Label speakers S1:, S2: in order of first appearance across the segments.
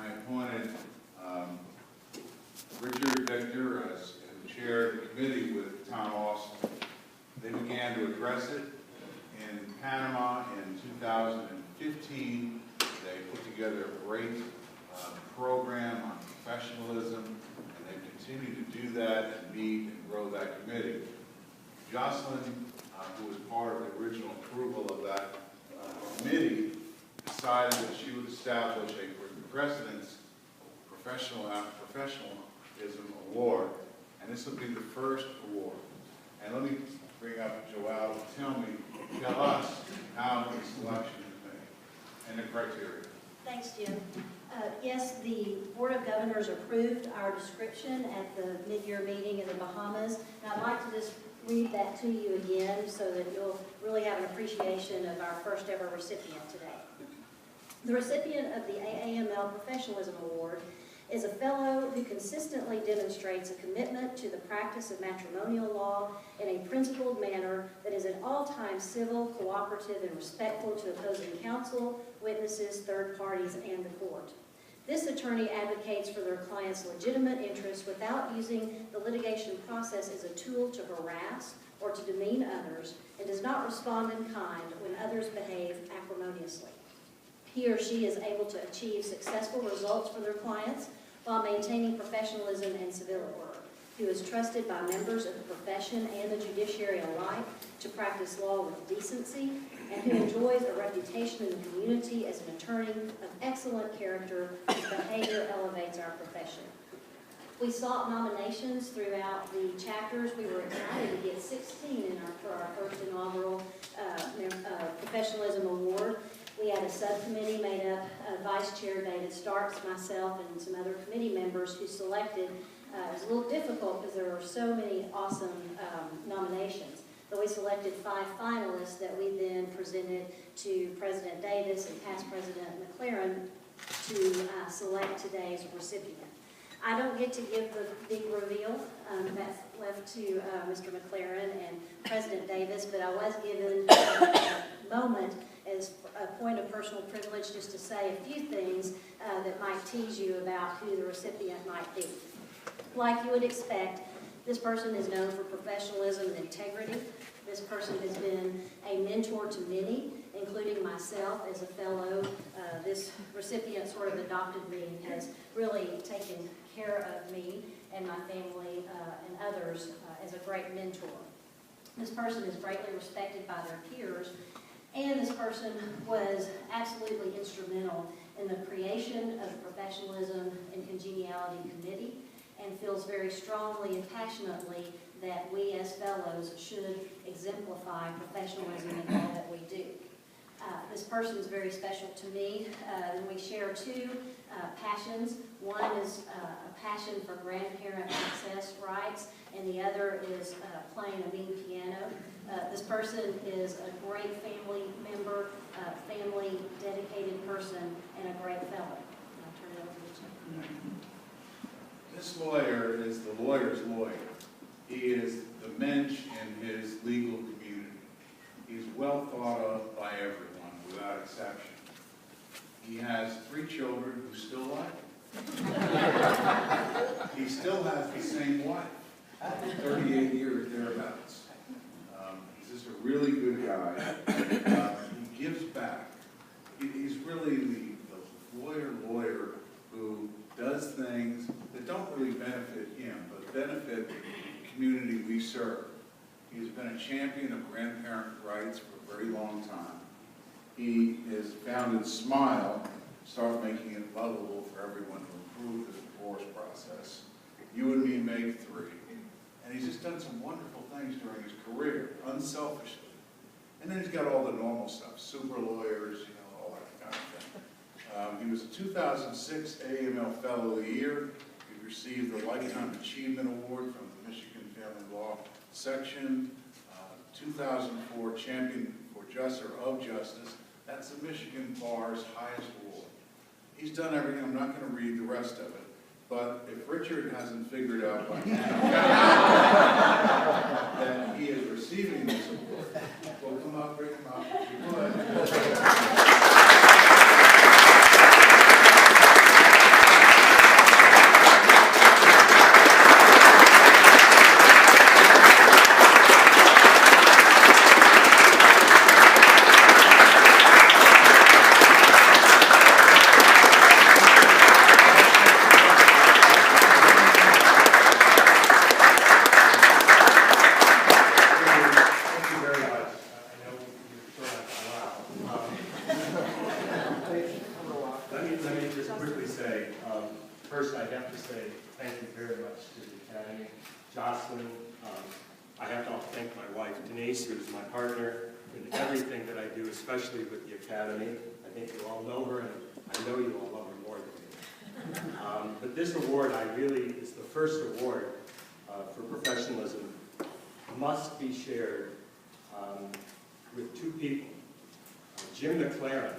S1: I appointed Richard Victor as who chaired the committee with Tom Austin. They began to address it in Panama in 2015. They put together a great program on professionalism, and they continue to do that and meet and grow that committee. Jocelyn, who was part of the original approval of that committee, decided that she would establish a President's Professionalism Award, and this will be the first award. And let me bring up Joelle to tell us how the selection is made and the criteria.
S2: Thanks, Jim. Yes, the Board of Governors approved our description at the mid-year meeting in the Bahamas. And I'd like to just read that to you again so that you'll really have an appreciation of our first ever recipient today. The recipient of the AAML Professionalism Award is a fellow who consistently demonstrates a commitment to the practice of matrimonial law in a principled manner that is at all times civil, cooperative, and respectful to opposing counsel, witnesses, third parties, and the court. This attorney advocates for their client's legitimate interests without using the litigation process as a tool to harass or to demean others, and does not respond in kind when others behave acrimoniously. He or she is able to achieve successful results for their clients while maintaining professionalism and civility, who is trusted by members of the profession and the judiciary alike to practice law with decency, and who enjoys a reputation in the community as an attorney of excellent character whose behavior elevates our profession. We sought nominations throughout the chapters. We were excited to get 16 for our first inaugural Professionalism Award. We had a subcommittee made up of Vice Chair David Starks, myself, and some other committee members who selected. It was a little difficult because there were so many awesome nominations. But we selected 5 finalists that we then presented to President Davis and past President McLaren to select today's recipient. I don't get to give the big reveal. That's left to Mr. McLaren and President Davis, but I was given a moment as a point of personal privilege just to say a few things that might tease you about who the recipient might be. Like you would expect, this person is known for professionalism and integrity. This person has been a mentor to many, including myself as a fellow. This recipient sort of adopted me and has really taken care of me and my family and others as a great mentor. This person is greatly respected by their peers, and this person was absolutely instrumental in the creation of the Professionalism and Congeniality Committee, and feels very strongly and passionately that we as fellows should exemplify professionalism in all that we do. This person is very special to me, and we share 2 passions. One is a passion for grandparent access rights, and the other is playing a mean piano. This person is a great family member, family dedicated person, and a great fellow. I'll turn it over to you.
S1: This lawyer is the lawyer's lawyer. He is the mensch in his legal community. He's well thought of by everyone, without exception. He has 3 children who still like him. He still has the same wife, 38 years thereabouts. He's just a really good guy. He gives back. He's really the lawyer who does things that don't really benefit him, but benefit the community we serve. He's been a champion of grandparent rights for a very long time. He has founded SMILE, start making it lovable for everyone to improve the divorce process. You and Me Make 3. And he's just done some wonderful things during his career, unselfishly. And then he's got all the normal stuff, super lawyers, all that kind of thing. He was a 2006 AAML Fellow of the Year. He received the Lifetime Achievement Award from the Michigan Family Law Section. 2004 Champion for Justice or of Justice. That's the Michigan Bar's highest award. He's done everything. I'm not going to read the rest of it. But if Richard hasn't figured out by now that he is receiving this award, we'll come up, bring him up, if you would.
S3: let me just quickly say, first I have to say thank you very much to the Academy. Jocelyn, I have to thank my wife Denise, who's my partner in everything that I do, especially with the Academy. I think you all know her, and I know you all love her more than me. But this award, is the first award for professionalism, must be shared with two people. Jim McLaren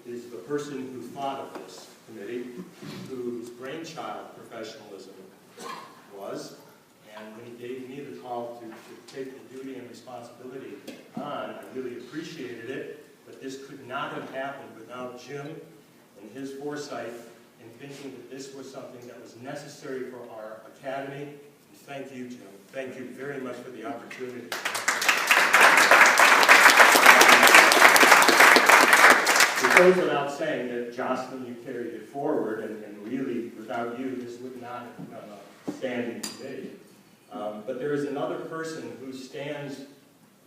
S3: is the person who thought of this committee, whose brainchild professionalism was, and when he gave me the call to take the duty and responsibility on, I really appreciated it, but this could not have happened without Jim and his foresight in thinking that this was something that was necessary for our Academy. And thank you, Jim. Thank you very much for the opportunity. It goes without saying that, Jocelyn, you carried it forward, and really, without you, this would not have become a standing committee. But there is another person who stands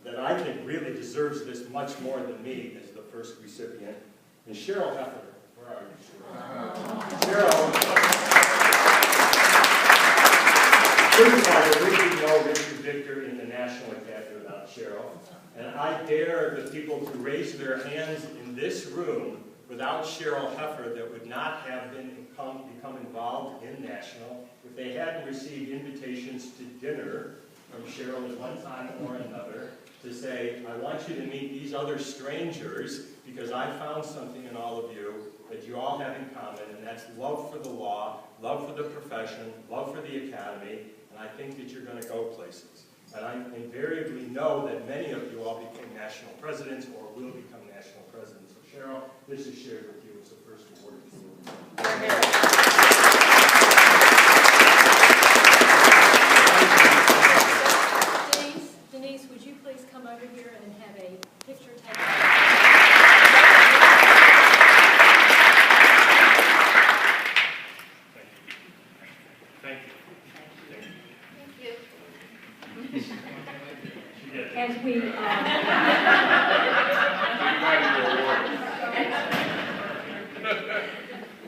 S3: that I think really deserves this much more than me as the first recipient, and Cheryl Heffer. Where are you, Cheryl? First of all, there would be no Richard Victor in the National Academy without Cheryl. And I dare the people to raise their hands in this room without Cheryl Heffer that would not have become involved in National if they hadn't received invitations to dinner from Cheryl at one time or another to say, I want you to meet these other strangers because I found something in all of you that you all have in common, and that's love for the law, love for the profession, love for the Academy, and I think that you're going to go places. And I invariably know that many of you all became national presidents or will become national presidents. So Cheryl, this is shared with you as the first award.
S4: Denise, would you please come over here and have a picture taken?
S3: Thank you.
S4: As we,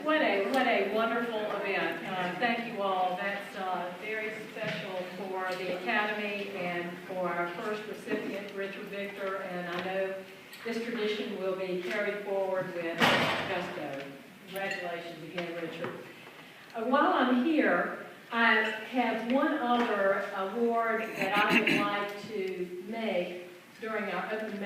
S4: what a wonderful event. Thank you all. That's very special for the Academy and for our first recipient, Richard Victor, and I know this tradition will be carried forward with gusto. Congratulations again, Richard. While I'm here, I have one other award that I would like to make during our open